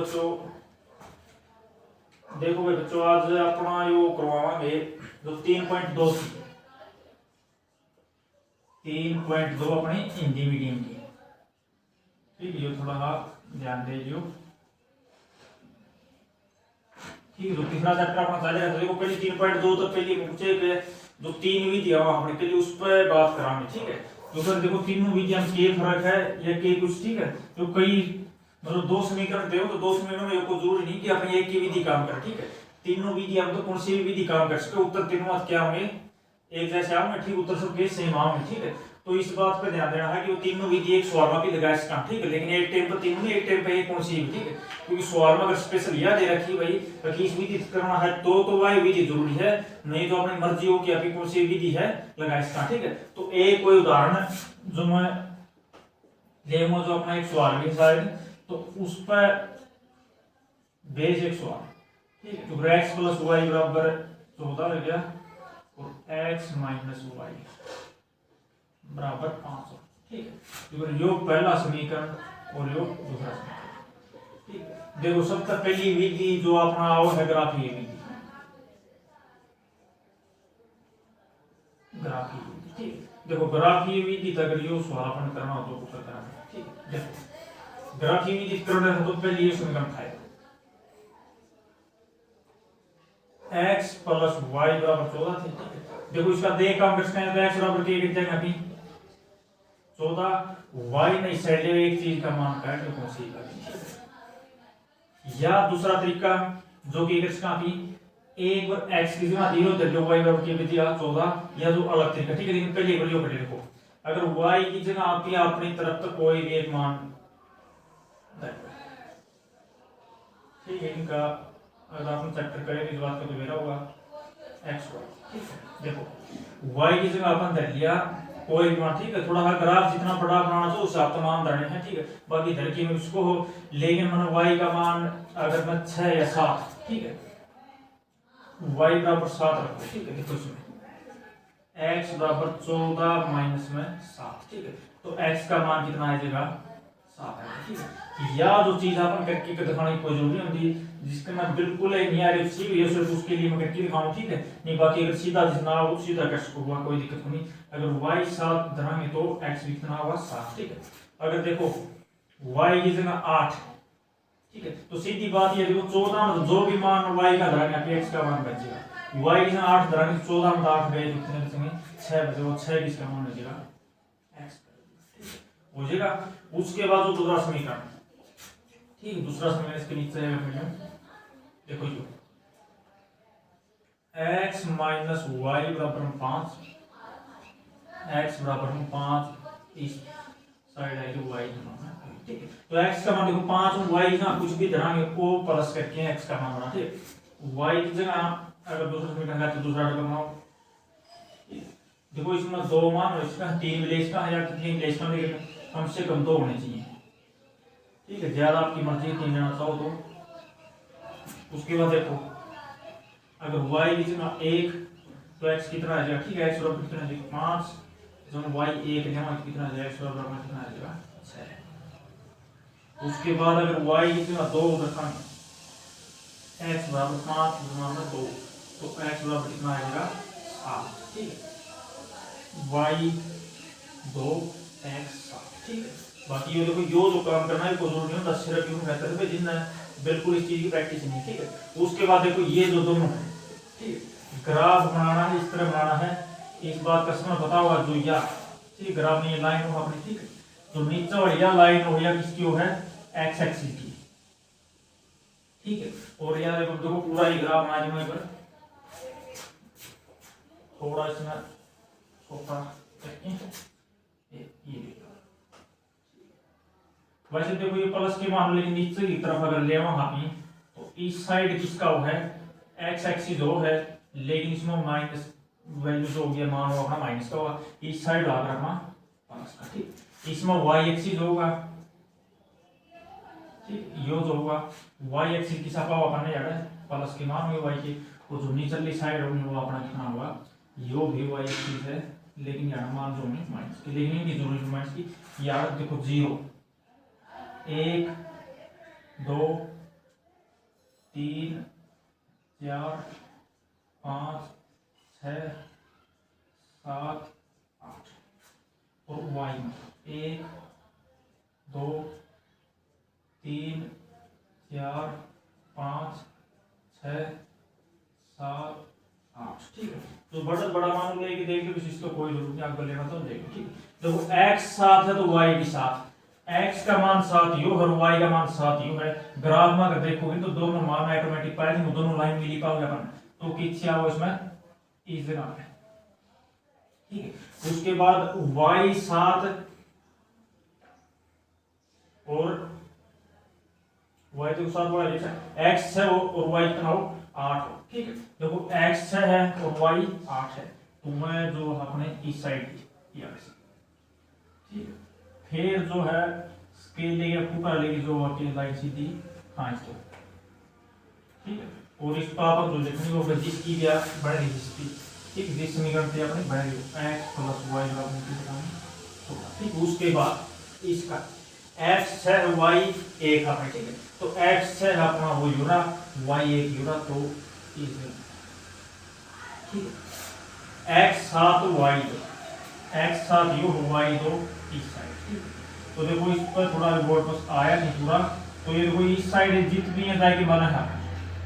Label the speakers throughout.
Speaker 1: बच्चों देखो भाई बच्चों आज अपना यो करवावांगे जो 3.2 थी 3.2 अपनी हिंदी मीडियम की। ठीक है, ये थोड़ा सा ध्यान दे लियो। ठीक है, जो तीसरा चैप्टर अपना चल रहा है देखो पहले 3.2 तो पहले पूछे के जो तीन विधि है हमने पहले उस पर बात करांगे। ठीक है, तो फिर देखो तीनों विधियों में क्या फर्क है या क्या कुछ। ठीक है, तो कई मतलब दो समीकरण दे तो दो समीकरणों में कोई जरूरी नहीं कि अपनी एक की विधि काम करे। ठीक है, तीनों विधि हम तो कौन सी भी विधि काम कर सकते, उत्तर तीनों क्या होंगे एक जैसे आओगे। ठीक, उत्तर सबके सेम आओगे। ठीक है, तो इस बात पर ध्यान देना है कि वो तीनों विधि एक सवाल में भी लगा सकता। ठीक है, लेकिन एक टाइम पर तीनों नहीं, एक टाइम पर एक कौन सी भी। ठीक है, क्योंकि सवाल में अगर स्पेशल यह दे रखी भाई कि इस विधि करना है तो वह विधि जरूरी है, नहीं तो अपनी मर्जी हो कि अभी कौन सी विधि है लगा सकता। ठीक है, तो एक कोई उदाहरण जो मैं लेमो जो अपना एक सवाल भी शायद तो उस पर बेस एक सवाल। ठीक है, तो x प्लस वाई बराबर 14 हो गया और x माइनस वाई बराबर 500। ठीक है, तो यो पहला समीकरण और यो दूसरा समीकरण। ठीक है, देखो सबसे पहली विधि जो अपना आओ है ग्राफीय विधि। ग्राफीय विधि ठीक है, देखो ग्राफीय विधि तक यो सवाल अपन करना हो तो उत्तर करना। ठीक है, देखो ग्राफीय विधि करना है तो पहले ये समीकरण था x प्लस वाई बराबर 14 थे। ठीक है, देखो इसका दे काम कर सकते हैं तो x बराबर क्या लिख देंगे अभी 14 y नहीं साइड ले एक चीज का मान काट लो कौन सी का। या दूसरा तरीका जो कि x का अभी एक बार x की जगह 0 दे लो y बराबर क्या दिया 14 या जो अलग तरीका। ठीक है, लेकिन पहले एक बार यो कर देखो अगर y की जगह आप अपनी तरफ तक कोई भी एक मान। ठीक है, इनका अगर आपने चैप्टर करें इस बात का तो मेरा होगा x y। ठीक है, देखो y की जगह अपन धर लिया कोई भी मान। ठीक है, थोड़ा सा ग्राफ जितना बड़ा बनाना चाहिए उस हिसाब से मान धरने हैं। ठीक है, बाकी धर के मैं उसको लेकिन मैंने y का मान अगर मैं 6 या 7। ठीक है, y बराबर 7 रखो। ठीक है, देखो इसमें x बराबर 14 माइनस में 7। ठीक है, तो x का मान कितना आ जाएगा 7 है। ठीक है, या जो चीज अपन करके दिखाने की कोई जरूरी होती जिसके मैं बिल्कुल नहीं आ रही सी ये सिर्फ उसके लिए मैं करके दिखाऊं। ठीक है, नहीं बाकी अगर सीधा जितना हो सीधा कर सकूंगा कोई दिक्कत नहीं। अगर y 7 धरांगे तो x भी कितना होगा 7। ठीक है, अगर देखो y की जगह 8। ठीक है, तो सीधी बात ये देखो 14 में जो भी मान y का धरांगे आप x का मान बचेगा। y की जगह 8 धरांगे 14 में 8 गए कितने बचेंगे 6 बचे, वो 6 किसका मान बचेगा x हो जाएगा। उसके बाद जो दूसरा समीकरण। ठीक, दूसरा समीकरण इसके नीचे है देखो जो x माइनस वाई बराबर 5 x बराबर 5 इस साइड है जो y। ठीक है, तो x का मान देखो 5 और y का कुछ भी धरांगे वो प्लस करके x का मान बना। ठीक, y की जगह अगर दूसरा समीकरण है तो दूसरा बनाओ। देखो इसमें दो मान और इसका 3 मिले इसका या 3 मिले इसका, लेकिन कम से कम 2 होने चाहिए। ठीक है, ज्यादा आपकी मर्जी 3 लेना चाहो तो। उसके बाद देखो अगर y की जगह 1 तो x कितना आ जाएगा। ठीक है, x बराबर कितना आ जाएगा 5 जब y 1 लेना कितना आ जाएगा x बराबर कितना आ जाएगा 6। उसके बाद अगर y की जगह 2 रखेंगे x बराबर 5 में 2 तो x बराबर कितना आ जाएगा 7। ठीक है, y 2 x 7। ठीक है, बाकी ये देखो यो जो काम करना है कोई जरूरी नहीं होता सिर्फ यूं बेहतर है जितना बिल्कुल इस चीज की प्रैक्टिस नहीं। ठीक है, उसके बाद देखो ये जो दोनों है। ठीक है, ग्राफ बनाना है इस तरह बनाना है इस बात का समय पता होगा जो या। ठीक, ग्राफ में ये लाइन हो अपनी। ठीक है, तो नीचे वाली या लाइन हो या किसकी हो है x एक्सिस की। ठीक है, और यार देखो पूरा ही ग्राफ बना दूंगा पर थोड़ा इसमें छोटा करके ये वैसे देखो ये प्लस के मान लेकिन नीचे की तरफ अगर ले वहां तो इस साइड किसका हो है x एक्सिस हो है, लेकिन इसमें माइनस वैल्यू जो हो गया मान वो अपना माइनस का होगा। इस साइड आकर अपना प्लस का। ठीक, इसमें y एक्सिस होगा। ठीक, यो जो होगा y एक्सिस की सापा अपन ने यार प्लस के मान हुए y के, तो जो नीचे साइड होगी वो अपना कितना होगा यो भी y एक्सिस है, लेकिन यार मान जो है माइनस की, लेकिन इनकी जरूरत माइनस की। यार देखो 0 1 2 3 4 5 6 7 8 और वाई में 1 2 3 4 5 6 7 8। ठीक है, तो बड़ा बड़ा मान लेके देख लो, इसको कोई जरूरत नहीं आपको लेना तो देखो। ठीक है, देखो x 7 है तो y भी 7, x का मान 7 यो है और y का मान 7 यो है। ग्राफ में अगर देखोगे तो दोनों मान ऑटोमेटिक पाए थे, दोनों लाइन में लिखा होगा अपन, तो कितना हो इसमें इस जगह पे। ठीक है, उसके बाद y 7 और y तो 7 बड़ा लिखा है, x है और y कितना हो 8 हो। ठीक है, देखो x 6 है और y 8 है, तो मैं जो अपने इस साइड किया। ठीक है, फिर जो है स्केल लेके पूरा लेके जो आपकी लाइन सीधी खींच दो। ठीक है, और इस पावर जो लिखनी होगा जिसकी भी आप बढ़ रही जिसकी, ठीक, जिस समीकरण से आपने बढ़ रही x प्लस वाई जो आपने तो ठीक, उसके बाद इसका x है y 1 आपने। ठीक है, तो x है अपना वो यूरा y 1 यूरा, तो ठीक है, x 7 y 2, x 7 you y 2 इस साइड। ठीक है, तो देखो इस पर थोड़ा बोर्ड पर आया नहीं पूरा, तो ये देखो इस साइड जितनी है जाएगी माना है।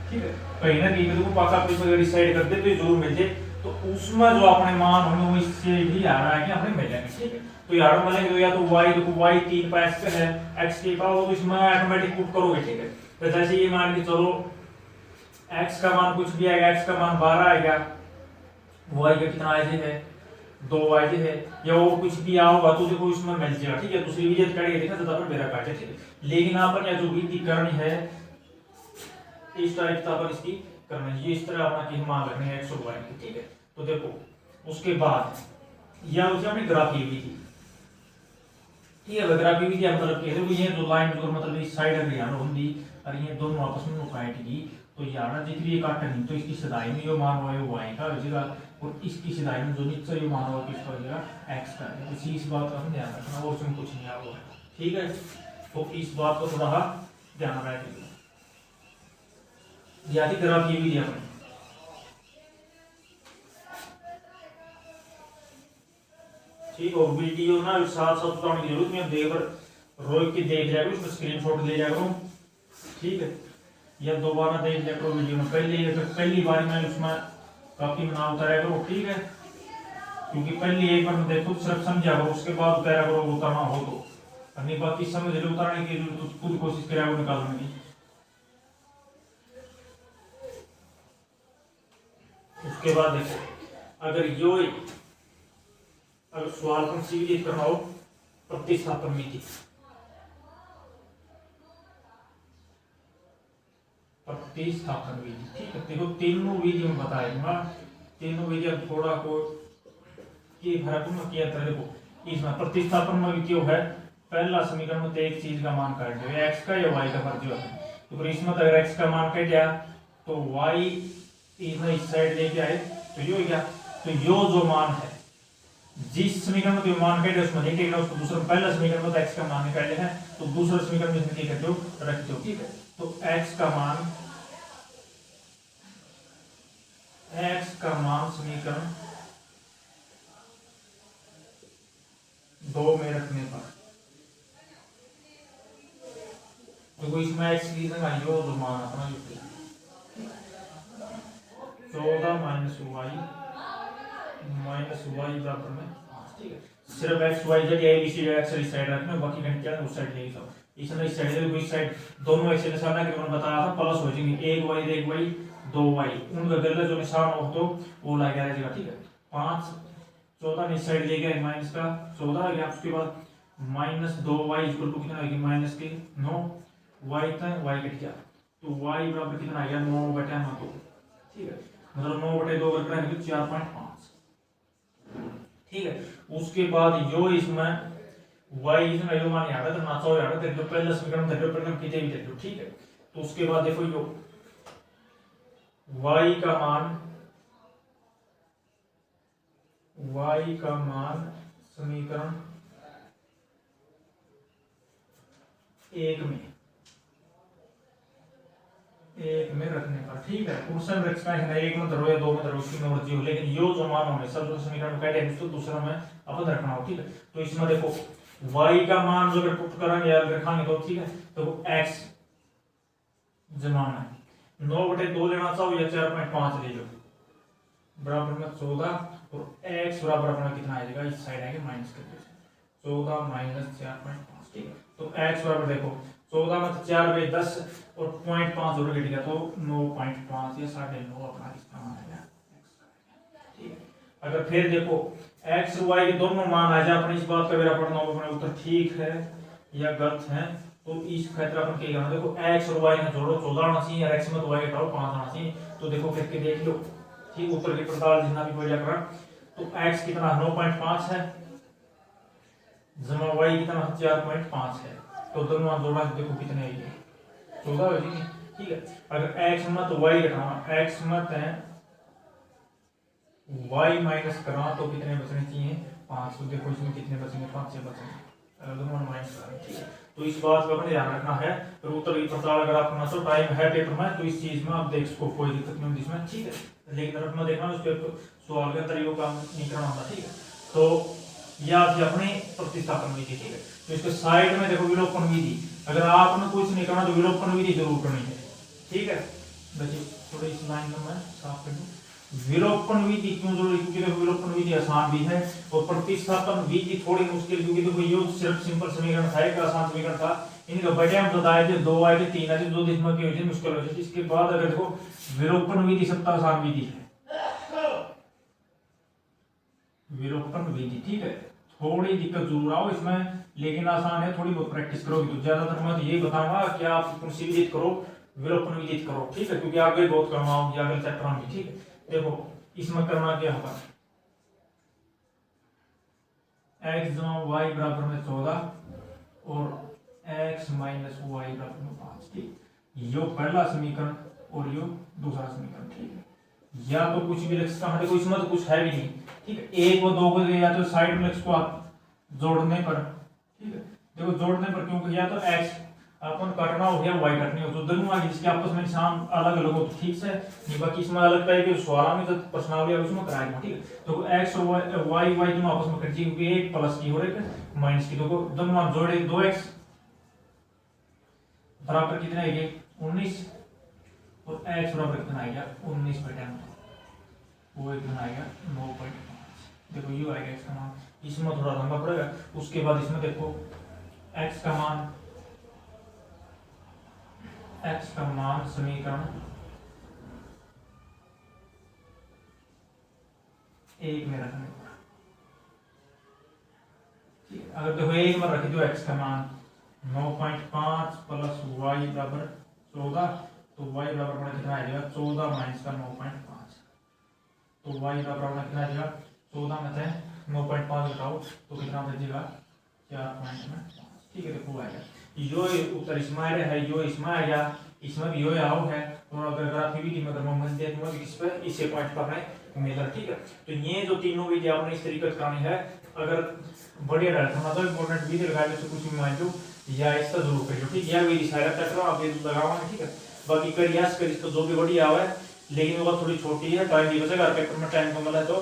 Speaker 1: ठीक है, कहीं ना कहीं देखो पाका पे अगर इस साइड कर दे तो जरूर मिल जाए, तो उसमें जो अपने मान होंगे वो इससे भी आ रहा है कि अपने मिल जाएंगे। ठीक है, तो यार मिलेंगे तो या तो y देखो y 3 पर x है, x के पावर तो इसमें ऑटोमेटिक पुट करोगे। ठीक है, तो जैसे ये मान के चलो x का मान कुछ भी आएगा, x का मान 12 आएगा, y का कितना आए है 2 आए है, या वो कुछ भी आ होगा तो देखो इसमें मिल जाएगा। ठीक है, दूसरी विजय करेंगे देखा तो अपन मेरा काट है। ठीक है, लेकिन अपन या जो विधि करनी है इस टाइप का अपन इसकी करना है, ये इस तरह अपना की मान रखने है x और y की। ठीक है, तो देखो उसके बाद या उसे अपनी ग्राफी विधि। ठीक है, ग्राफी विधि मतलब कहते हो ये जो लाइन जो मतलब इस साइड अगर यहाँ होंगी और ये दोनों आपस में काटेगी, तो यहाँ जितनी ये काटेगी तो इसकी सदाई में जो मान होगा वो y का हो जाएगा, और इसकी सदाई में जो नीचे जो मान होगा किसका हो जाएगा x का। तो इस बात का ध्यान रखना, और उसमें कुछ नहीं आएगा। ठीक है, तो इस बात को थोड़ा ध्यान रखिएगा। याद ग्राफ ये भी दिया मैंने। ठीक, और वीडियो ना साथ साथ बताने की जरूरत नहीं, देख रोक के देख लिया करो, उसमें स्क्रीनशॉट ले लिया करो। ठीक है, या दोबारा देख लिया करो वीडियो में, पहली बार में उसमें कॉपी में ना उतारा करो। ठीक है, क्योंकि पहली एक बार में देखो सिर्फ समझा करो, उसके बाद उतारा करो उतारना हो तो, अन्य बाकी समझ ले उतारने की खुद कोशिश करा निकालने की। उसके बाद देखो अगर सवाल को सीधे करना हो प्रतिस्थापन विधि, प्रतिस्थापन विधि। ठीक है, देखो तीनों विधि में बताएगा, तीनों विधि थोड़ा को ये फर्क में किया था। देखो इसमें प्रतिस्थापन में भी क्यों है, पहला समीकरण में तो एक चीज का मान काट दो, x का या y का फर्क जो है, तो फिर इसमें तो अगर x का मान कट गया तो y इसमें इस साइड लेके आए तो ये हो गया। तो यो जो मान है जिस समीकरण में तो मान कटे उसमें लेके उसको दूसरा पहला समीकरण में तो x का मान निकाल लेना है, तो दूसरा समीकरण में क्या करते हो रखते हो। ठीक है, तो x का मान समीकरण 2 में रखने पर तो इसमें x की जगह यो जो मान अपना 14 माइनस वाई बराबर में। ठीक है, सिर्फ x y z या abc x इस साइड रखना, बाकी गणित क्या है उस साइड लेके जाओ। इसमें इस साइड से इस साइड दोनों x के निशान के मैंने बताया था प्लस हो जाएंगे, एक y 2y उनका गलत जो निशान हो तो वो लगा रहेगा। ठीक है, 5 14 इस साइड ले गए माइनस का 14 आ गया, उसके बाद माइनस 2y इक्वल टू कितना आएगा माइनस के 9 y तक y कट गया, तो y बराबर कितना आ गया 9/9। ठीक है, मतलब 9/2 कर रहा है तो 4.5। ठीक है, उसके बाद यो इसमें y इसमें यो मान यहाँ तो ना 100 यहाँ देख लो, पहला समीकरण देख लो, परिणाम कितने भी देख लो। ठीक है, तो उसके बाद देखो यो y का मान समीकरण 1 में एक में रखने पर, ठीक है। क्वेश्चन रखना है एक में धरो या दो में धरो, उसकी मर्जी हो, लेकिन यो जो मान होंगे सब जो समीकरण में कैटे तो दूसरा में अपन रखना हो, ठीक है। तो इसमें देखो y का मान जो अगर पुट करेंगे या रखेंगे तो ठीक है, तो x जमाना 9/2 लेना चाहो या 4.5 ले लो, बराबर में 14 और x बराबर अपना कितना आ जाएगा, इस साइड आएगा माइनस कर दो 14 माइनस 4.5, ठीक है। तो x बराबर देखो 14 में 4/10 और 0.5 जोड़ के दिया तो 9.5 या 9.5 अपना कितना आएगा, ठीक है। अगर फिर देखो x और y के दोनों मान आ जाए, अपने इस बात का मेरा पढ़ना होगा अपने उत्तर ठीक है या गलत है, तो इस क्षेत्र अपन क्या करना, देखो x और y में जोड़ो 14 आना चाहिए और x में तो y घटाओ 5 आना चाहिए, तो देखो करके देख लो, ठीक। उत्तर की पड़ताल जितना भी कोई करा, तो x कितना 9.5 है जमा y कितना 4.5 है, तो दोनों जोड़ा देखो कितने आएंगे 14 हो जाएंगे, ठीक है। अगर x मत y घटाना, x मत है y माइनस करा तो कितने बचने चाहिए 5, तो देखो इसमें कितने बचेंगे 5 से बचेंगे, अगर दोनों माइनस करें, ठीक है। तो इस बात का अपने ध्यान रखना है, फिर उत्तर की पड़ताल अगर आपको मतलब टाइम है पेपर में तो इस चीज में आप देख सको, कोई दिक्कत नहीं होती इसमें, ठीक है। लेकिन अपना देखना उस पेपर सवाल के अंदर ये काम नहीं करना होता, ठीक है। तो या फिर अपने प्रतिस्थापन विधि, ठीक है। तो इसके साइड में देखो विलोपन विधि, अगर आपने कुछ नहीं करना तो विलोपन विधि जरूर करनी है, ठीक है। देखिए थोड़ी इस लाइन में मैं साफ कर दूं, विलोपन विधि क्यों जरूरी, क्योंकि देखो विलोपन विधि आसान भी है और प्रतिस्थापन विधि थोड़ी मुश्किल, क्योंकि देखो ये सिर्फ सिंपल समीकरण था, एक आसान समीकरण था, इनका बड़े हम बताए थे 2 आए थे 3 आए थे, दो इसमें की वजह मुश्किल हो जाती। इसके बाद अगर देखो विलोपन विधि सबसे आसान विधि है, विलोपन विधि, ठीक है। थोड़ी दिक्कत जरूर आओ इसमें, लेकिन आसान है, थोड़ी बहुत प्रैक्टिस करोगे तो ज्यादातर मैं तो यही बताऊंगा कि आप विदित करो, विलोपन विदित करो, ठीक है, क्योंकि आगे बहुत करना होगा आगे चैप्टर में, ठीक है। देखो इसमें करना क्या होगा, x जमा y बराबर में 14 और x माइनस वाई बराबर में 5, ठीक। यो पहला समीकरण और यो दूसरा समीकरण, ठीक है। या तो कुछ भी लिख सकता हूं, देखो इसमें तो कुछ है भी नहीं, ठीक है। एक व दो को या तो साइड में लिख सको आप जोड़ने पर, ठीक है। देखो जोड़ने पर क्योंकि या तो x अपन काटना हो या y काटनी हो, तो दोनों आगे जिसके आपस में निशान अलग अलग हो तो ठीक से, नहीं बाकी इसमें अलग टाइप के सवाल में तो प्रश्नावली है उसमें कराएंगे, ठीक है। तो x और y दोनों आपस में कट जाएंगे, क्योंकि एक प्लस की हो रही है माइनस की, तो दोनों जोड़े 2x बराबर कितना आएगा 19 और x बराबर कितना आएगा 19/10, वो कितना आएगा 9.5। देखो ये आएगा x का मान, इसमें थोड़ा लंबा पड़ेगा। उसके बाद इसमें देखो x का मान समीकरण 1 में रखने पर, ठीक है। अगर देखो 1 में रखे तो x का मान 9.5 प्लस y बराबर 14, तो y बराबर अपना कितना आएगा 14 माइनस का 9.5, तो y बराबर अपना कितना आएगा 14 में से 9.5 घटाओ तो कितना बचेगा 4.5, ठीक है। देखो आएगा यो उत्तर इसमें है, यो इसमें आएगा, इसमें भी यो आओ है, और अगर ग्राफी विधि में अगर मैं मन देख लूंगा इस पे इससे पॉइंट पर है मिलर, ठीक है। तो ये जो तीनों विधि आपने इस तरीके से करानी है, अगर बढ़िया रहता है तो इंपॉर्टेंट विधि लगाए तो कुछ भी मान लो या इसका जरूर करियो, ठीक है। विधि सारा चक्र आप ये लगाओ, ठीक है। बाकी करियास कर इसको जो भी बढ़िया आवे, लेकिन वो थोड़ी छोटी है, टाइम भी बचेगा, पेपर में टाइम कम मिला तो,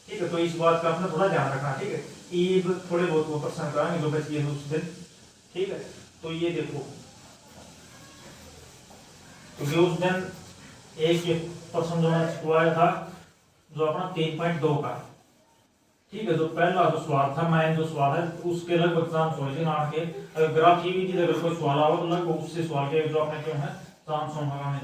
Speaker 1: ठीक है। तो इस बात का अपना थोड़ा ध्यान रखना, ठीक है। ये थोड़े बहुत वो प्रश्न कराएंगे जो बच गए उस दिन, ठीक है। तो ये देखो क्योंकि उस दिन एक प्रश्न जो मैंने छुड़ाया था जो अपना 3.2 का, ठीक है। जो पहला जो सवाल था मैंने जो सवाल है उसके लगभग चांस हो जाए के, अगर ग्राफ की भी अगर कोई सवाल आओ तो लगभग उससे सवाल के जो आपने क्यों है चांस होगा,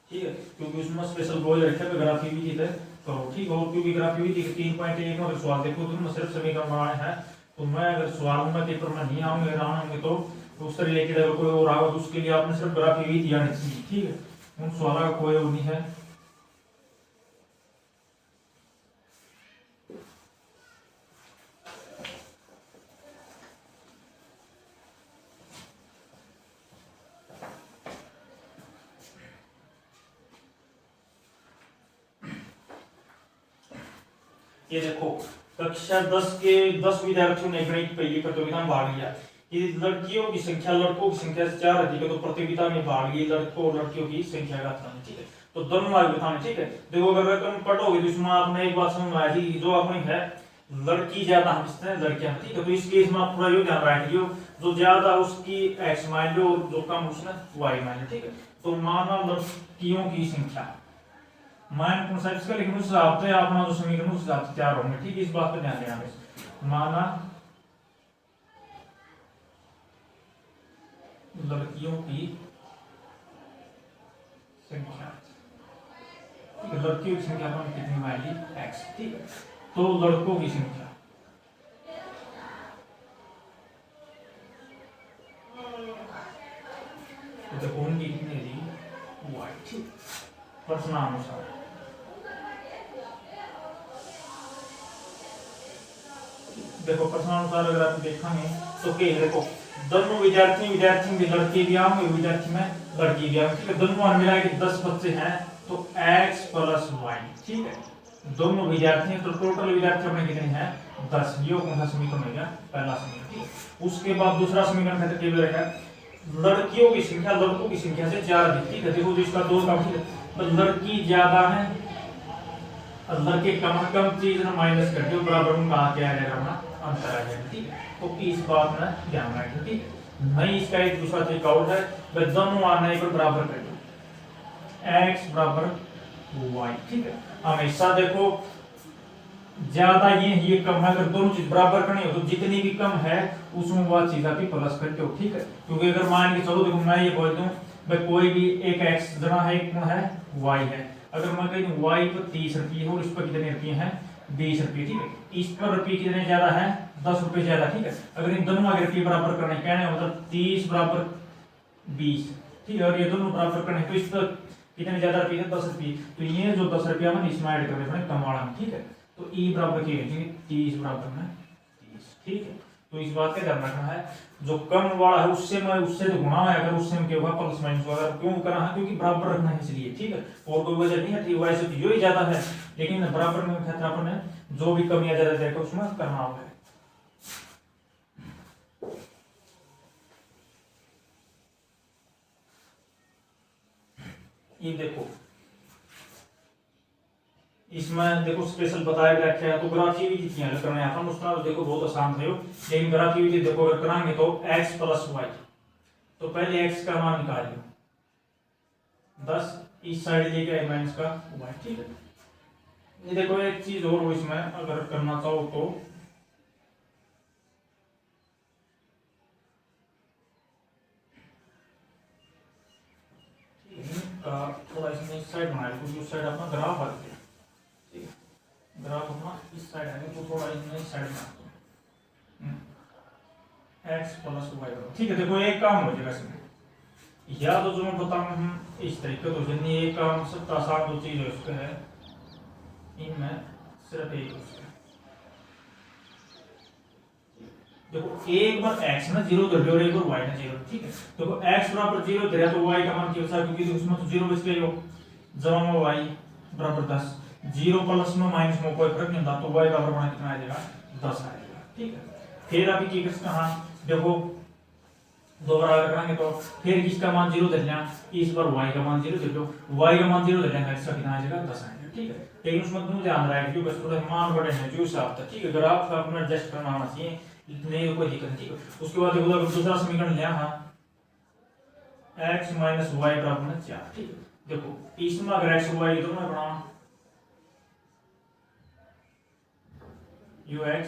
Speaker 1: ठीक है। क्योंकि उसमें स्पेशल गोल रखे थे ग्राफी विधि थे, तो ठीक है। क्योंकि ग्राफी विधि के 3.1 में सवाल देखो तो सिर्फ समीकरण बनाए हैं, तो मैं अगर सवाल में पेपर में नहीं आऊंगे तो उससे रिलेटेड अगर कोई और आएगा तो उसके लिए आपने सिर्फ ग्राफी विधि आनी चाहिए, ठीक है। उन सवालों का कोई वो नहीं है। ये देखो कक्षा 10 के 10 विद्यार्थियों ने गणित पहली प्रतियोगिता में भाग लिया, कि लड़कियों की संख्या लड़कों की संख्या से 4 अधिक है तो प्रतियोगिता में भाग लिए लड़कों और लड़कियों की संख्या का बताना, ठीक है। तो दोनों वाले बताने, ठीक है। देखो अगर रकम पढ़ोगे तो इसमें आपने एक बात समझ में आएगी, जो अपनी है लड़की ज्यादा हम इसमें लड़कियां, ठीक है। तो इस केस में आप पूरा यो ध्यान रखियो, जो ज्यादा उसकी x मान लो, जो कम उसने y मान लो, ठीक है। तो माना लड़कियों की संख्या मान कौन सा इसका, लेकिन उस हिसाब से अपना जो समीकरण उस हिसाब से 4 होंगे, ठीक है। इस बात पर ध्यान देना। माना लड़कियों की संख्या, लड़कियों की संख्या अपन कितनी मान ली x, ठीक है। तो लड़कों की संख्या तो देखो उनकी कितनी ली y, ठीक। प्रश्नानुसार देखो प्रश्नानुसार अगर आप देखेंगे तो क्या देखो दोनों विद्यार्थी में लड़के भी आएंगे, विद्यार्थी में लड़की भी आएंगे, ठीक है। दोनों मिला के 10 बच्चे हैं तो x प्लस y, ठीक है। दोनों विद्यार्थी तो टोटल विद्यार्थी अपने कितने हैं 10। ये कौन सा समीकरण हो गया, पहला समीकरण, ठीक है। उसके बाद दूसरा समीकरण है तो क्या रखा, लड़कियों की संख्या लड़कों की संख्या से 4 अधिक, ठीक है। देखो इसका 2 का, ठीक है। तो लड़की ज्यादा है लड़के कम चीज ना माइनस करके बराबर में कहा क्या आ जाएगा अपना अंतर आ जाएगा, ठीक है। तो इस बात में ध्यान रखें, ठीक है। नहीं इसका एक दूसरा तरीका और है, मैं दोनों आने को बराबर कर दूं x बराबर y, ठीक है। हमेशा देखो ज्यादा ये कम है, अगर दोनों चीज बराबर करनी हो तो जितनी भी कम है उसमें वह चीज आप प्लस करते हो, ठीक है। क्योंकि अगर मान के चलो देखो मैं ये बोल दूं भाई कोई भी एक x जना है एक है y है, अगर मैं कह दूं y पर 30 रुपये और इस पर कितने रुपये हैं 20 रुपये, ठीक है। इस पर रुपये कितने ज्यादा है 10 रुपये ज्यादा, ठीक है। अगर इन दोनों के रुपये बराबर करने कहने मतलब 30 बराबर 20, ठीक है। और ये दोनों बराबर करने तो इस पर कितने ज्यादा रुपये है 10 रुपये, तो ये जो 10 रुपया हम इसमें ऐड कर रहे हैं कम वाला में, ठीक है। तो e बराबर क्या है 30 बराबर में 30, ठीक है। तो इस बात का ध्यान रखना है, जो कम वाला है उससे तो गुणा है, अगर उससे क्या होगा प्लस माइनस होगा, क्यों करा है क्योंकि बराबर रखना है इसलिए, ठीक है। और कोई वजह नहीं है, ठीक वैसे तो यो ही ज्यादा है, लेकिन बराबर में खातिर अपन ने जो भी कमियां ज्यादा जाएगा उसमें करना होगा। ये देखो इसमें देखो स्पेशल बताया गया क्या है, तो ग्राफी भी कितनी है करना है अपन उसका देखो बहुत आसान है, लेकिन ग्राफी भी देखो अगर कराएंगे तो x प्लस y, तो पहले x का मान निकालिए 10, इस साइड लेके आई माइनस का y, ठीक है। ये देखो एक चीज और इसमें अगर करना चाहो तो थोड़ा इसमें इस साइड बना क्योंकि उस साइड अपना ग्राफ आ गया, ठीक है। ग्राफ अपना इस साइड आएगा तो थोड़ा इसमें इस साइड बनाते हैं x प्लस y, ठीक है। देखो एक काम हो जाएगा इसमें, या तो जो मैं बताऊं हम इस तरीके तो जन्नी एक काम सबसे आसान जो चीज है उसका है इनमें सिर्फ एक उसका देखो एक बार x ना 0 धर और एक बार y ना 0, ठीक है। देखो x बराबर 0 धरा तो y का मान क्या होता है, क्योंकि उसमें तो 0 बच गया, जमा में y बराबर 10, 0 प्लस में माइनस में कोई फर्क नहीं होता, तो y बराबर मान कितना आ जाएगा 10 आ जाएगा, ठीक है। फिर अभी की करते हैं, हाँ देखो दोबारा अगर करेंगे तो फिर इसका मान 0 धर लिया, इस बार y का मान 0 धर लो, y का मान 0 धर लेंगे, इसका कितना आ जाएगा 10 आ जाएगा, ठीक है। लेकिन उसमें तुम ध्यान रखना क्योंकि बस थोड़ा मान बड़े हैं जो हिसाब था, ठीक है। अगर आप अपना एडजस्ट करना आना चाहिए नहीं कोई दिक्कत नहीं, ठीक है। उसके बाद देखो दूसरा समीकरण लिया, हाँ x माइनस वाई बराबर 4, ठीक है। देखो इसमें अगर x y दोनों में बना ux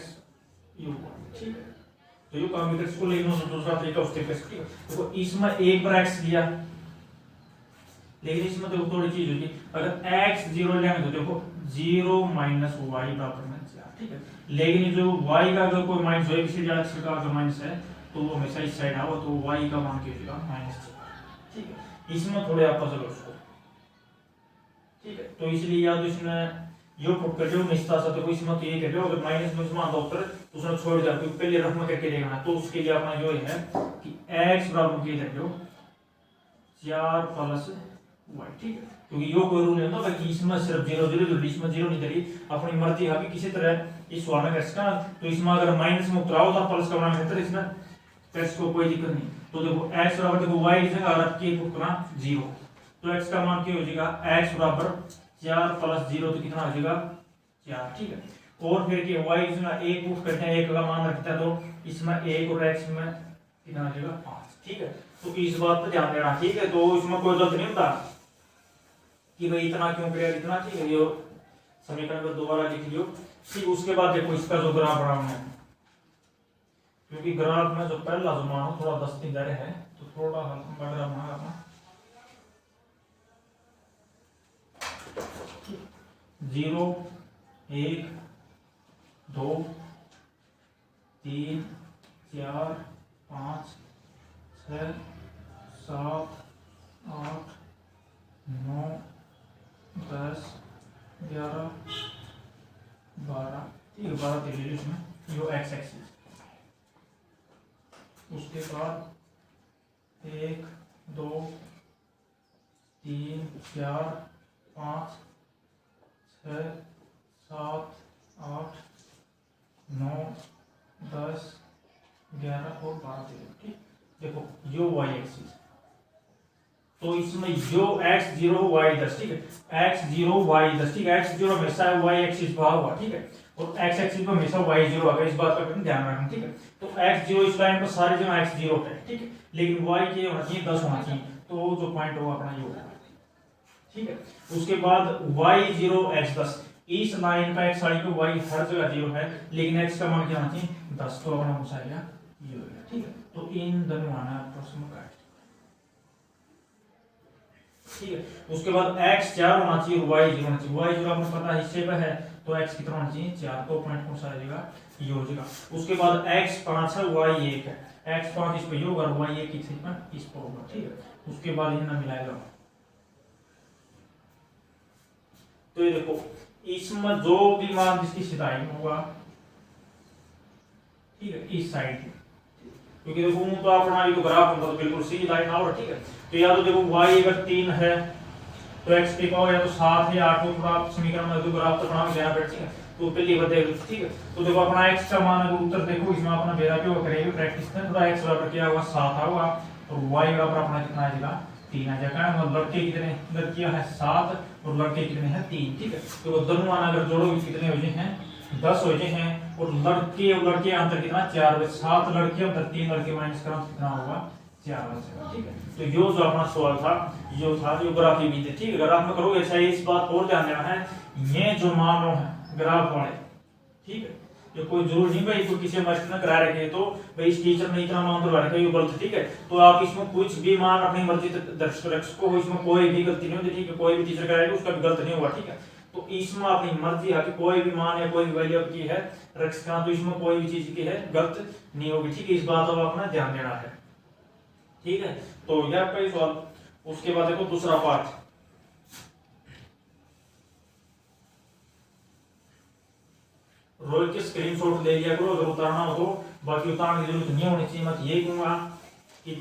Speaker 1: u1, ठीक है। तो यू कॉम्बिनेशन को लेकिन दूसरा तरीका उस तरीके से, ठीक है। देखो इसमें एक बार x लिया, लेकिन इसमें देखो थोड़ी चीज होगी, अगर x 0 लेंगे तो देखो 0 माइनस वाई बराबर 4, ठीक है। लेकिन जो y का अगर कोई माइनस हो किसी ज्यादा का अगर माइनस है तो वो हमेशा इस साइड आओ तो y का मान क्या होगा -4, ठीक है। इसमें थोड़े आप पजल उसको, ठीक है। तो इसलिए या तो इसमें यो पुट कर दो निश्चित सा, तो इसमें तो ये कर दो, अगर माइनस में इसमें आता उत्तर तो उसने छोड़ दिया क्योंकि पहले रकम करके देखना, तो उसके लिए अपना जो है कि x बराबर क्या कर दो 4 प्लस y, ठीक है। क्योंकि यो कोई रूल नहीं होता कि इसमें सिर्फ 0 0 0 इसमें 0 नहीं करी, अपनी मर्जी है कि किसी तरह इस सवाल में कर सकता, तो इसमें अगर माइनस में उतराओ तो प्लस का मान कहते हैं, इसमें x को कोई दिक्कत नहीं। तो देखो x बराबर देखो y की जगह रख के पुट करना 0, तो x का मान क्या हो जाएगा x बराबर 4 प्लस 0 तो कितना हो जाएगा 4, ठीक है। और फिर कि y की जगह 1 पुट करते हैं, 1 का मान रखते हैं तो इसमें 1 और x में कितना हो जाएगा 5, ठीक है। तो इस बात पर ध्यान देना, ठीक है। तो इसमें कोई गलत नहीं होता कि भाई इतना क्यों किया इतना, ठीक है। ये समीकरण को दोबारा लिख लियो। ठीक, उसके बाद देखो इसका जो ग्राफ बनाना है, क्योंकि ग्राफ में जो पहला जो मान हो थोड़ा 10 दिन ज्यादा है तो थोड़ा लंबा ग्राफ बनाना। 0 1 2 3 4 5 6 7 8 9 10 11 12, ठीक है। 12 ले लीजिए इसमें यो एक्स एक्सिस। उसके बाद 1 2 3 4 5 6 7 8 9 10 11 और 12 दे, ठीक। देखो यो वाई एक्सिस, तो इसमें जो x0 y10, ठीक है। x0 y10, ठीक है। x0 हमेशा y एक्सिस पर हुआ, ठीक है, और x एक्सिस पर हमेशा y0 आएगा, इस बात का ध्यान रखना, ठीक है। तो x0 इस लाइन पर सारी जगह x0 है, ठीक है, लेकिन y के होना चाहिए 10 होना चाहिए, तो जो पॉइंट होगा अपना ये होगा, ठीक है। उसके बाद y0 x10, इस लाइन का x साइड पे y हर जगह 0 है, लेकिन x का मान क्या होना चाहिए 10, तो अपना घुसाएगा ये हो गया, ठीक है। तो इन दोनों आना प्रश्न का, ठीक है। उसके बाद x 4 होना चाहिए और y 0 होना चाहिए। y 0 आपको पता है हिस्से पे है, तो x कितना होना चाहिए 4, तो पॉइंट कौन सा आ जाएगा ये हो जाएगा। उसके बाद x 5 है y 1 है, x 5 इस पे होगा और y 1 इस पर होगा, ठीक है। उसके बाद ये ना मिलाएगा, तो ये देखो इसमें जो भी मान जिसकी सिधाई में होगा, ठीक है, इस साइड, क्योंकि देखो तो अपना ये ग्राफ होगा तो बिल्कुल सीधी लाइन आओ, ठीक है। तो या तो देखो y अगर 3 है तो x की पावर या तो 7 है 8 को थोड़ा समीकरण में ग्राफ तो बना देना पड़ेगा, ठीक है। तो पहली बात देखो, ठीक है। तो देखो अपना x का मान अगर उत्तर देखो इसमें अपना बेरा पे करेंगे प्रैक्टिस में, थोड़ा x बराबर क्या होगा 7 होगा और y बराबर अपना कितना आ जाएगा 3 आ जाएगा। मतलब लड़के कितने, लड़कियां हैं 7 और लड़के कितने हैं 3, ठीक है। तो दोनों मान अगर जोड़ोगे कितने हो जाए हैं 10 हो जाए हैं, और लड़के अंतर कितना 4, 7 लड़के अंतर 3 लड़के माइनस करो कितना होगा 4 बचेगा, ठीक है। तो यो जो अपना सवाल था यो था जियोग्राफी भी थी, ठीक है। ग्राफ में करोगे ऐसा इस बात और ध्यान देना है, ये जो मान है ग्राफ वाले, ठीक है, ये कोई जरूर नहीं भाई कोई किसी मास्टर ने करा रखे तो भाई इस टीचर ने इतना मान दरवा रखा ये गलत, ठीक है। तो आप इसमें कुछ भी मान अपनी मर्जी दर्शक को, इसमें कोई भी गलती नहीं होती, ठीक है। कोई भी टीचर कराएगा उसका भी गलत नहीं होगा, ठीक है। तो इसमें अपनी मर्जी है कि कोई भी मान या कोई भी वैल्यू की है रख सकता, तो इसमें कोई भी चीज की है गलत नहीं होगी, ठीक है। इस बात को अपना ध्यान देना है, ठीक है। तो यह आपका सवाल। उसके बाद देखो दूसरा पार्ट, रोज के स्क्रीनशॉट ले लिया करो अगर उतारना हो तो, बाकी उतारने की जरूरत नहीं होनी चाहिए। मैं ये कहूंगा कि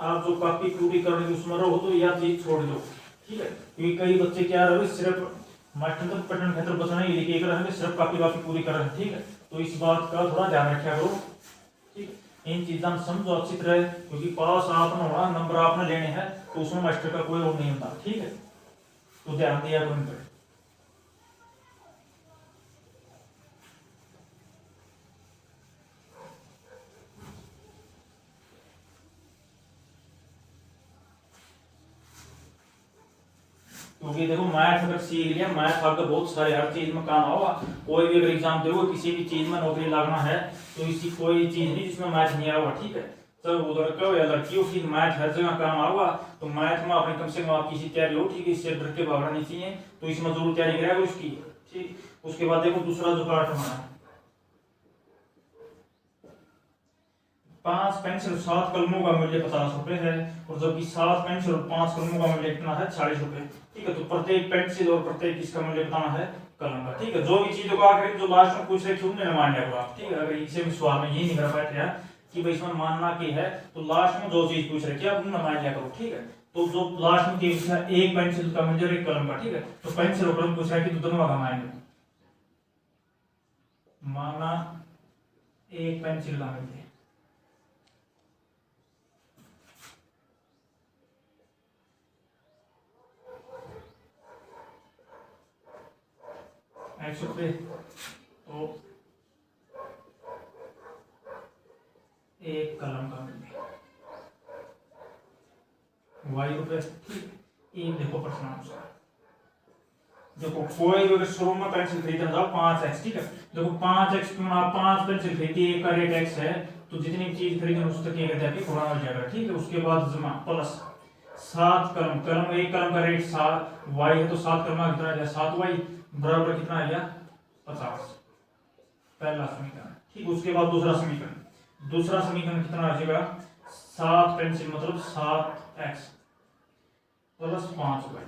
Speaker 1: आप जो कॉपी पूरी करने की उसमें रहो तो यह चीज छोड़ दो, ठीक है। क्योंकि कई बच्चे क्या रहे सिर्फ मास्टर तक पठन क्षेत्र बचना ही लिखे कर रहे, सिर्फ कॉपी पूरी कर रहे हैं, ठीक है। तो इस बात का थोड़ा ध्यान रखा करो, ठीक है। इन चीजों में समझो अच्छी तरह, क्योंकि पास आपने होना नंबर आपने लेने हैं तो उसमें मास्टर का कोई और नहीं होता, ठीक है। तो ध्यान दिया करो इन पर। क्योंकि देखो मैथ अगर सीख लिया, मैथ आपका बहुत सारे हर चीज में काम होगा। कोई भी अगर एग्जाम दोगे किसी भी चीज में नौकरी लगना है तो इसी कोई चीज नहीं जिसमें मैथ नहीं आएगा, ठीक है। चाहे वो लड़का हो या लड़की हो, फिर मैथ हर जगह काम आएगा। तो मैथ में अपने कम से कम आपकी इसी तैयारी हो, ठीक है। इससे डर के भागना नहीं चाहिए, तो इसमें जरूर तैयारी करेगा उसकी, ठीक। उसके बाद देखो दूसरा जो पार्ट हमारा 5 पेंसिल 7 कलमों का मूल्य 50 रुपए है, और जबकि 7 पेंसिल और 5 कलमों का मूल्य कितना है 40 रुपए, ठीक है। तो प्रत्येक पेंसिल और प्रत्येक इसका मूल्य बताना है कलम का, ठीक है। जो भी चीजों को आकर जो लास्ट में पूछ रहे थे उन्हें मान लिया आप, ठीक है। अगर इसे भी सवाल में ये नहीं कर पाए थे कि भाई इसमें मानना की है, तो लास्ट में जो चीज पूछ रहे आप उन्हें मान लिया करो, ठीक है। तो जो लास्ट में पूछा एक पेंसिल का मूल्य एक कलम का, ठीक है। तो पेंसिल और कलम पूछ रहा है कि दोनों का मानेंगे, माना एक पेंसिल का मूल्य x रुपये, तो एक कलम का मिल गया y रुपये। ठीक, एक देखो प्रश्न अनुसार, देखो कोई अगर शुरू में पेंसिल खरीदना था 5x, ठीक है, देखो 5x क्यों ना 5 पेंसिल खरीदी, एक का रेट x है, तो जितनी चीज खरीदे उस तक एक जाके गुणा हो जाएगा। ठीक है, उसके बाद जमा प्लस 7 कलम, कलम एक कलम का रेट 7 y है, तो 7 कलम का कितना आ गया 7y बराबर कितना आ गया 50, पहला समीकरण। ठीक, उसके बाद दूसरा समीकरण, दूसरा समीकरण कितना आ जाएगा 7 पेंसिल मतलब 7x प्लस 5y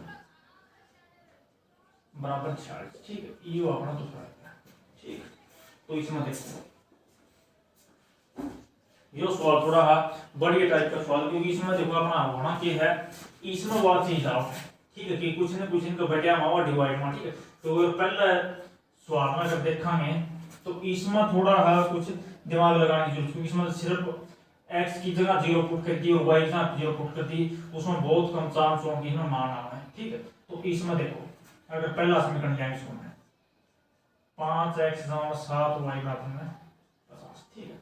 Speaker 1: बराबर 46। ठीक है, ये अपना दूसरा है। ठीक, तो इसमें देखो ये सवाल थोड़ा बढ़िया टाइप का सवाल, क्योंकि इसमें देखो अपना होना क्या है, इसमें बात चीज आओ। ठीक है, कि कुछ न कुछ इनका बटिया मावा डिवाइड में। ठीक है, तो अगर पहला सवाल में अगर देखेंगे तो इसमें थोड़ा कुछ दिमाग लगाने की जरूरत, क्योंकि इसमें सिर्फ x की जगह 0 पुट कर दी और y की जगह 0 पुट कर दी, उसमें बहुत कम चांस होंगे इसमें मान आना है। ठीक है, तो इसमें देखो अगर पहला समीकरण लेंगे इसको में 5x 7y बराबर में 50। ठीक है,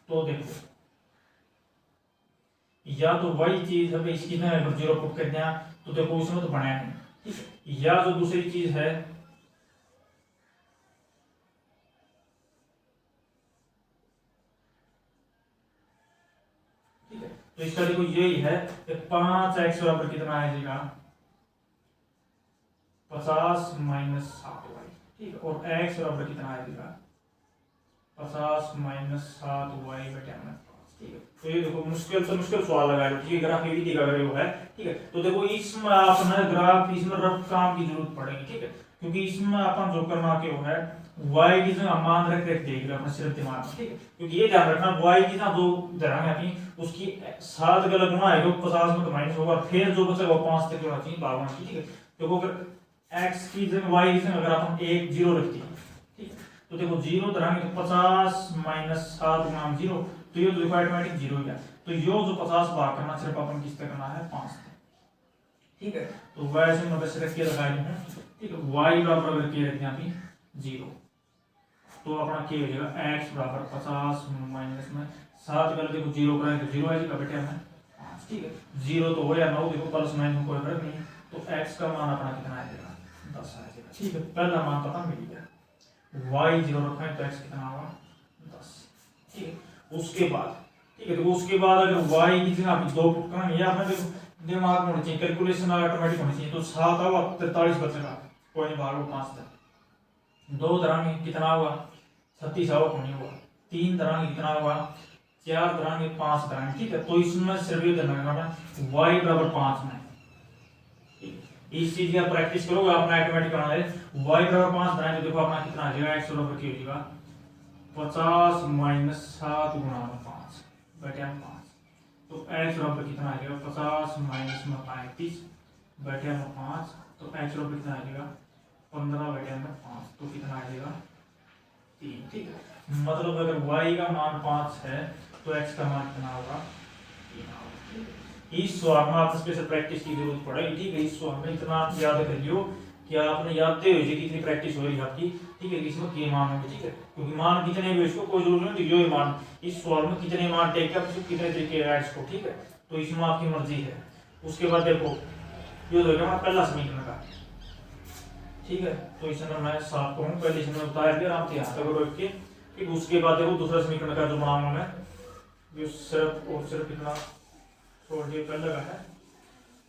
Speaker 1: तो देखो या तो वही चीज है इसकी ना अगर 0 पुट कर दिया तो देखो इसमें तो बनाया नहीं। ठीक है, या जो दूसरी चीज है ठीक है, तो इसका देखो यही है कि 5x बराबर कितना आ जाएगा 50 माइनस 7y। ठीक है, और x बराबर कितना आ जाएगा 50 माइनस 7y बटे 5। ठीक है, तो ये देखो मुश्किल से मुश्किल सवाल लगा लो। ठीक है, ग्राफ ये भी दिखा रहे हो है। ठीक है, तो देखो इसमें अपना ग्राफ इसमें रफ काम की जरूरत पड़ेगी। ठीक है, क्योंकि इसमें अपन जो करना के है y की जगह मान रख रख देगा अपना सिर्फ दिमाग में। ठीक है, क्योंकि ये ध्यान रखना y की ना जो धरांगे अपनी उसकी 7 गलत गुना आएगा 50 में तो माइनस होगा, फिर जो बचेगा 5 तक होना चाहिए 52। ठीक है, देखो अगर x की जगह y की जगह अगर अपन 1 0 रखते हैं, ठीक है, तो देखो 0 धरांगे तो 50 माइनस 7 गुना 0, तो ये देखो ऑटोमेटिक 0 हो गया। तो यो जो 50 भाग करना सिर्फ अपन किस तक करना है 5 तक। ठीक है, तो वैसे मैं बस रख के दिखाई दूं। ठीक है, y बराबर अगर के रख दिया अभी 0, तो अपना क्या हो जाएगा x बराबर 50 माइनस में 7 गलत देखो 0 करेंगे तो 0 आ जाएगा बेटे हमें 5। ठीक है, 0 तो हो या 9 देखो प्लस माइनस में कोई फर्क नहीं, तो x का मान अपना कितना आ जाएगा 10 आ जाएगा। ठीक है, पहला मान पता मिल गया, y 0 रखा है तो x कितना होगा 10। ठीक है, उसके बाद ठीक है, तो उसके बाद अगर y की जगह आप 2 पुट करेंगे या अपने देखो दिमाग में होनी चाहिए, कैलकुलेशन ऑटोमेटिक होनी चाहिए, तो 7 होगा 43 बचेगा, कोई नहीं भागो 5 तक। 2 धरांगे कितना होगा 36 होगा, नहीं होगा। 3 धरांगे कितना होगा 4 धरांगे 5 धरांगे। ठीक है, तो इसमें सिर्फ ये ध्यान रखना y बराबर 5 में इस चीज की आप प्रैक्टिस करोगे अपना ऑटोमेटिक आना है। y बराबर 5 धराएंगे तो देखो अपना कितना आ जाएगा x बराबर क्या हो जाएगा 50 माइनस 7 गुणा 5 बटे 5, तो x बराबर कितना आ जाएगा 50 माइनस में 35 बटे 5, तो x बराबर कितना आ जाएगा 15 बटे 5, तो कितना आ जाएगा 3। ठीक है, मतलब अगर y का मान 5 है तो x का मान कितना होगा 3 होगा। इस सवाल में आपको स्पेशल प्रैक्टिस की जरूरत पड़ेगी। ठीक है, इस सवाल में इतना याद कर लियो कि आपने याद दे हुई कितनी प्रैक्टिस हो रही है आपकी। ठीक है, इसमें के मान होंगे। ठीक है, क्योंकि मान कितने भी इसको कोई जरूरत नहीं, जो ही मान इस सवाल में कितने मान टेक कर कितने तरीके है इसको। ठीक है, तो इसमें आपकी मर्जी है। उसके बाद देखो ये हो गया पहला समीकरण का। ठीक है, तो इसमें मैं साफ करूँ पहले इसमें उतार दिया आप यहाँ तक रोक के। ठीक, उसके बाद देखो दूसरा समीकरण का जो बनाऊंगा मैं जो सिर्फ और सिर्फ इतना छोड़ दिए पहले का है।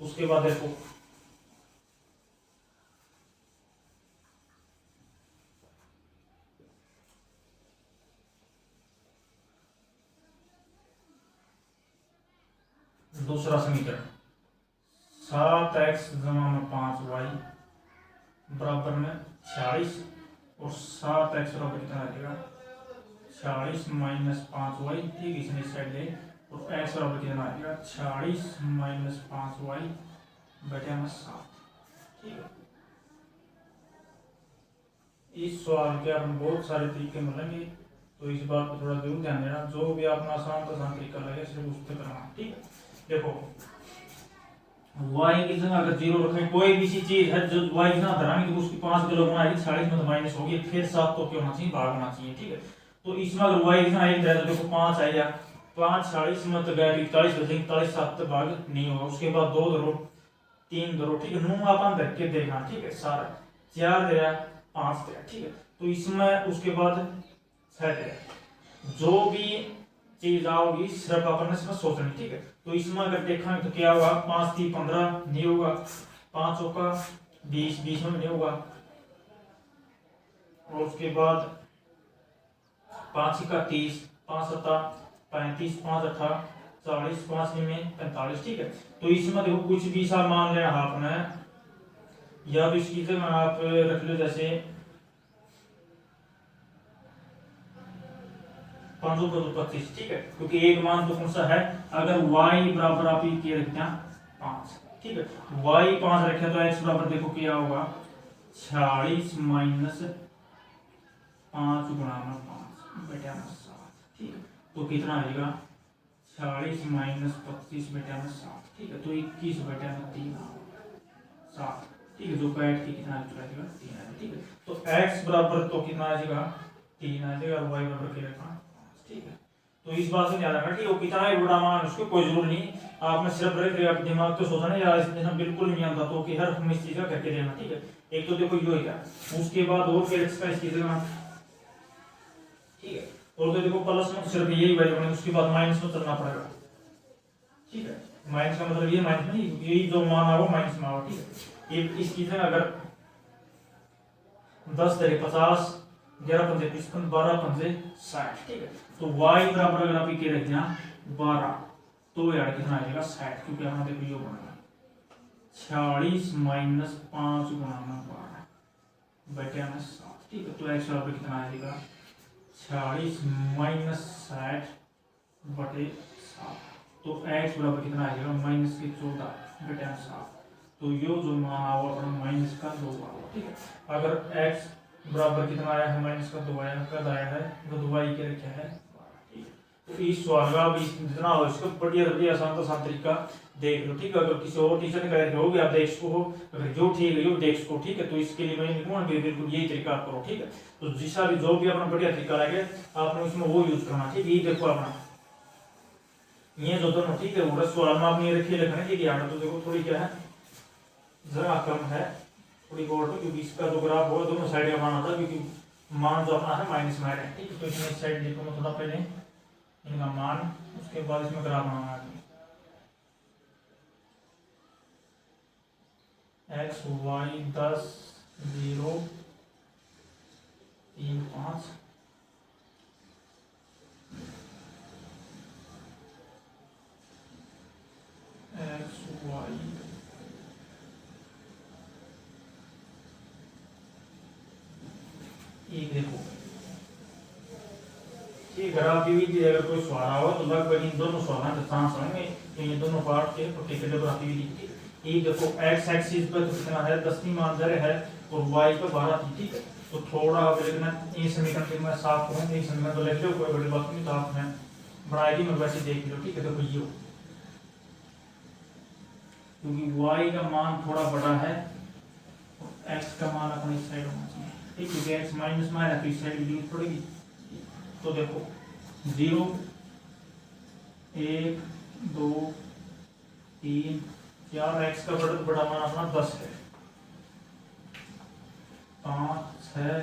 Speaker 1: उसके बाद देखो दूसरा समीकरण 7x जमा में 5y बराबर में 46 और 7x बराबर कितना आ जाएगा 46 माइनस 5y। ठीक, इसने इस साइड ले और x बराबर कितना आ जाएगा 46 माइनस 5y बटे में 7। ठीक है, इस सवाल के आप बहुत सारे तरीके मिलेंगे, तो इस बात को थोड़ा जरूर ध्यान देना। जो भी आपने आसान तो आसान तरीका लगे सिर्फ उस पर करना। ठीक है, देखो वाई की जगह अगर 0 रखें, कोई भी सी चीज है जो वाई की जगह धराएंगे तो उसकी 5 किलो गुना आएगी, 40 में तो माइनस होगी, फिर 7 तो क्या होना चाहिए, भाग होना चाहिए, ठीक है। तो इसमें अगर वाई की जगह 1 रहे तो देखो 5 आएगा, 5 40 में तो गया 41 बचेंगे, 41 7 तो भाग नहीं होगा, उसके बाद 2 धरो 3 धरो, ठीक है, 9 अपन धर के देखना, ठीक है, सारा 4 दे रहा 5 दे रहा, ठीक है। तो इसमें उसके बाद 6 दे रहा, जो भी चीज आओगी सिर्फ अपन इसमें सोचनी, ठीक है। तो इसमें अगर देखा तो क्या होगा, 5 3 15 नहीं होगा, 5 चौका 20 20 में नहीं होगा, और उसके बाद 5 का 30 5 7 35 5 8 40 5 में 45, ठीक है। तो इसमें देखो कुछ भी सा मान लेना आपने, या तो इसकी जगह आप रख लो जैसे 525, ठीक है, क्योंकि एक मान तो कौन सा है, अगर y बराबर आप ये रखते हैं 5, ठीक है, y 5 रखे तो x बराबर देखो क्या होगा 46 माइनस 5 गुणा 5 बटा 7, ठीक है। तो कितना आएगा 46 माइनस 25 बटा 7, ठीक है। तो 21 बटा 3 7, ठीक है, जो काट के कितना आ जाएगा 3 आएगा, ठीक है। तो x बराबर तो कितना आ जाएगा 3 आ जाएगा, और y बराबर क्या रखना, ठीक है। तो इस बात से ध्यान रखना कि वो कितना है बड़ा मान, उसको कोई जरूर नहीं, आपने सिर्फ रख दिया दिमाग तो सोचना या इसमें बिल्कुल नहीं आता, तो कि हर हमें इस चीज का करके देना, ठीक है। एक तो देखो ये क्या, उसके बाद और फिर इसका इसकी जगह, ठीक है, और तो देखो प्लस में सिर्फ यही वैल्यू बनेगी, उसके बाद माइनस में चलना पड़ेगा, ठीक है। माइनस का मतलब ये माइनस में नहीं, यही जो मान आओ माइनस में आओ, ठीक है। एक इसकी जगह अगर 10 तेरे 50 11 पंजे 55 12 पंजे 60, ठीक है। तो y बराबर अगर आप ये रख दिया 12, तो यार कितना आएगा 60, क्योंकि हमारे देखो ये बनेगा 46 माइनस 5 गुणा 12 बटे 7, ठीक है। तो x बराबर कितना आएगा 46 माइनस 60 बटे 7, तो x बराबर कितना आएगा माइनस के 14 बटे 7, तो यो जो मान आवा अपना माइनस का 2 आवा, ठीक है। अगर x बराबर कितना आया है माइनस का 2 आया, कद आया है वो 2y के रखा है, ठीक है। तो इस सवाल का भी जितना हो इसको बढ़िया आसान तो आसान तरीका देख लो, ठीक है। अगर किसी और टीचर ने कराया होगी आप देख सको, अगर जो ठीक है वो देख सको, ठीक है। तो इसके लिए मैं लिखूंगा बिल्कुल यही तरीका आप करो, ठीक है। तो जिसका भी जो भी अपना बढ़िया तरीका लगे आपने उसमें वो यूज करना, ठीक है। ये देखो अपना ये जो दोनों, ठीक है, वो सवाल में आपने रखे लिखना, ठीक है। तो देखो थोड़ी क्या है जरा कम है थोड़ी बोर्ड में, क्योंकि इसका जो ग्राफ होगा दोनों साइड का मान आता है, क्योंकि मान जो अपना है माइनस में है, ठीक है। तो इसमें इस साइड लिखो मैं थोड़ा पहले इनका मान, उसके बाद इसमें ग्राफ बनाना है, x y 10 0 3 5 x y एक देखो ये ग्राफ भी अगर कोई सवाल हो तो लगभग इन दोनों सवालों के चांस होंगे, तो ये दोनों पार्ट के पर्टिकुलर ग्राफ भी थी। ये देखो x एक्सिस पर कितना है 10 मान दर है और y पर 12 थी, ठीक है। तो थोड़ा अब लिखना ये समीकरण के मैं साफ करूं, ये समीकरण तो लिख लो कोई बड़ी बात नहीं, तो आप मैं बनाएगी मैं वैसे देख लो, ठीक है। देखो ये क्योंकि y का मान थोड़ा बड़ा है और x का मान अपनी साइड होना चाहिए, ठीक है, क्योंकि x माइनस में है तो इस साइड की जरूरत पड़ेगी। तो देखो 0 1 2 3 4, x का बड़ा मान अपना 10 है, 5 6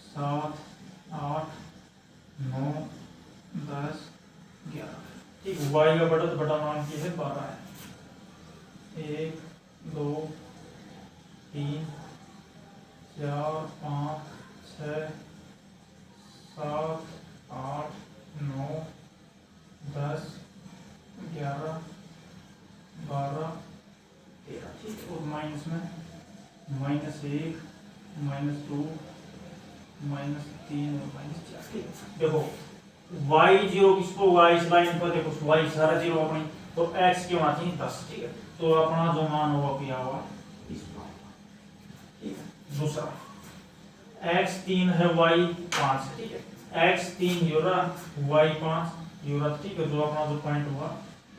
Speaker 1: 7 8 9 10 11, ठीक। y का बड़ा मान क्या है 12 है, 1 2 3 4 5 6 7 8 9 10 11 12 13, ठीक। और माइनस में -1 -2 -3 और -4, ठीक। देखो y0 किसको y इस लाइन पर देखो y सारा 0 अपनी, तो x क्यों आती है 10, ठीक है। तो अपना जो मान होगा क्या होगा इस पर, ठीक है। दूसरा x 3 है y 5, ठीक है। x 3 यूरा y 5 यूरा, ठीक है। जो अपना जो पॉइंट हुआ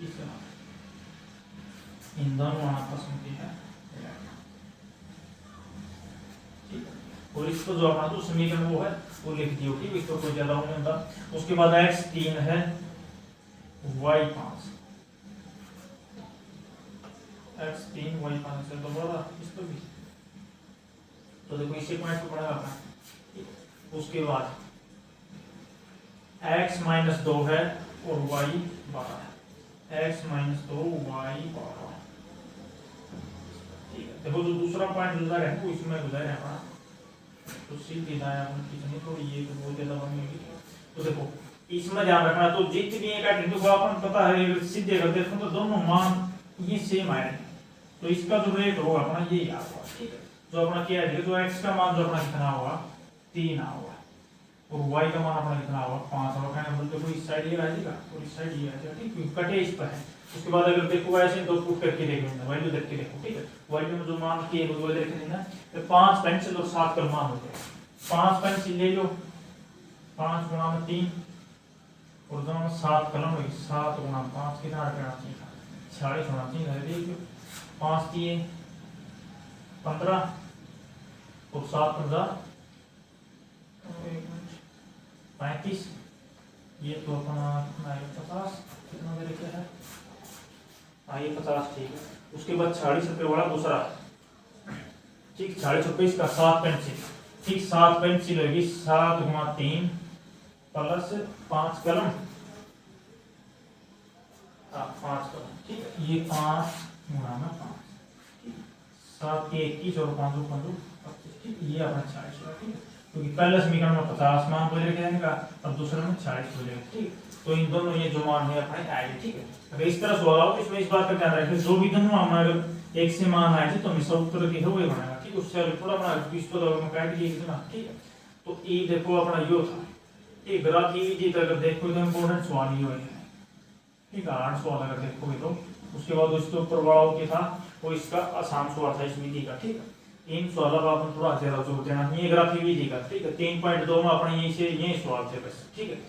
Speaker 1: इसका इन दोनों आपस में क्या है, ठीक है। और इसको जो अपना जो समीकरण वो है वो लिख दियो, ठीक है, इसको कोई ज्यादा नहीं होता। उसके बाद x 3 है y 5, x 3 y 5 से तो बड़ा इस पर भी, तो देखो इसी पॉइंट को पढ़ा अपना। उसके बाद x माइनस 2 है और y 12 है, x माइनस 2 y 12, ठीक है। देखो जो दूसरा पॉइंट गुजर है वो इसमें गुजर है अपना, तो सीधी दाएं कितनी थोड़ी ये तो बहुत ज्यादा बनी होगी। तो देखो इसमें ध्यान रखना, तो जितनी एक आइडेंटिटी को अपन पता है सीधे करते हैं तो दोनों मान ये सेम आएंगे, तो इसका जो रेट होगा अपना ये याद होगा, ठीक है। जो अपना क्या है, जो x का मान जो अपना कितना होगा 3 होगा और y का मान अपना कितना होगा 5 होगा, कहने बोलते कोई इस साइड ये आ जाएगा और इस साइड ये आ जाएगा, ठीक है, कटे इस पर है। उसके बाद अगर देखो ऐसे दो पुट करके देखो, वैल्यू देख के देखो, ठीक है, वैल्यू में जो मान की है वो देख लेना, तो 5 पेंसिल और 7 का मान होते हैं। 5 पेंसिल ले लो, 5 गुणा में 3 और दोनों 7 कलम होगी, 7 गुणा 5 कितना आ गया 46 गुणा 3 है, देखिए 5 3 15 और 7 15 35, ये तो अपना कितना है 50, कितना मेरे क्या है, हाँ ये 50, ठीक है। उसके बाद 46 रुपये वाला दूसरा, ठीक, 46 रुपये इसका 7 पेंसिल, ठीक, 7 पेंसिल होगी, 7 गुणा 3 प्लस 5 कलम, 5 कलम, ठीक है, ये 5 गुणा में 5, ठीक, 7 के 21 और 5 25, ठीक, ये अपना 40 होगा, ठीक है, क्योंकि पहले समीकरण में 50 मान को लेके जाने का, अब दूसरे में 40 हो जाएगा, ठीक। तो इन दोनों ये जो मान है अपने आएंगे, ठीक है। अगर इस तरह सवाल आओ तो इसमें इस बात का ध्यान रखें, जो भी दोनों हमारे अगर एक से मान आए थे तो हम सब तरह की है वही बनाएगा, ठीक है, उससे थोड़ा बना इसको तो हम काट दिए इतना, ठीक है। तो ये देखो अपना यो था, ये ग्राफ की विधि अगर देखो तो इंपॉर्टेंट सवाल ही है, ठीक है, 8 सवाल अगर देखोगे तो। उसके बाद उसके ऊपर बड़ा क्या था वो इसका आसान सवाल था इस विधि का, ठीक है। इन सवालों पर अपन थोड़ा ज्यादा जोर देना, ये ग्राफी विधि का, ठीक है, 3.2 में अपने यही से ये सवाल थे बस, ठीक है।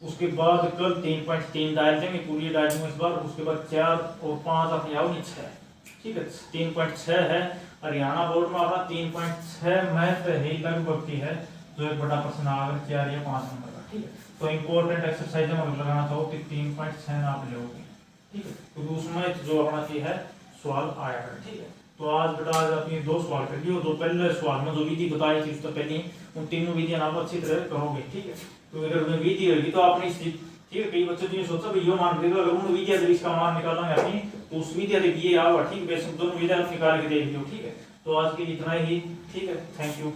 Speaker 1: उसके बाद कल 3.3 डाल देंगे, पूरी डाल देंगे इस बार। उसके बाद 4 और 5 अपने आओ नहीं 6, ठीक है, 3.6 है। हरियाणा बोर्ड में अपना 3.6 मैथ है लगभग की है, जो एक बड़ा प्रश्न आएगा 4 या 5 नंबर का, ठीक है। तो इंपॉर्टेंट एक्सरसाइज में अगर लगाना चाहो कि 3.6 नाप लोगे, ठीक है, क्योंकि उसमें जो अपना की है सवाल आएगा, ठीक है। तो आज बेटा आज अपनी 2 सवाल कर लिए, और 2 पहले सवाल में जो विधि बताई थी उससे पहले उन तीनों विधियां आप अच्छी तरह करोगे, ठीक है। तो अगर उन्हें विधि होगी तो आपने ठीक है, कई बच्चे तो ये सोचा भाई यो मान देगा, अगर उन विधियां से इसका मान निकालेंगे अपनी तो उस विधिया से ये आओ, ठीक है, वैसे दोनों विधियां निकाल के देख लो, ठीक है। तो आज के लिए इतना ही, ठीक है, थैंक यू।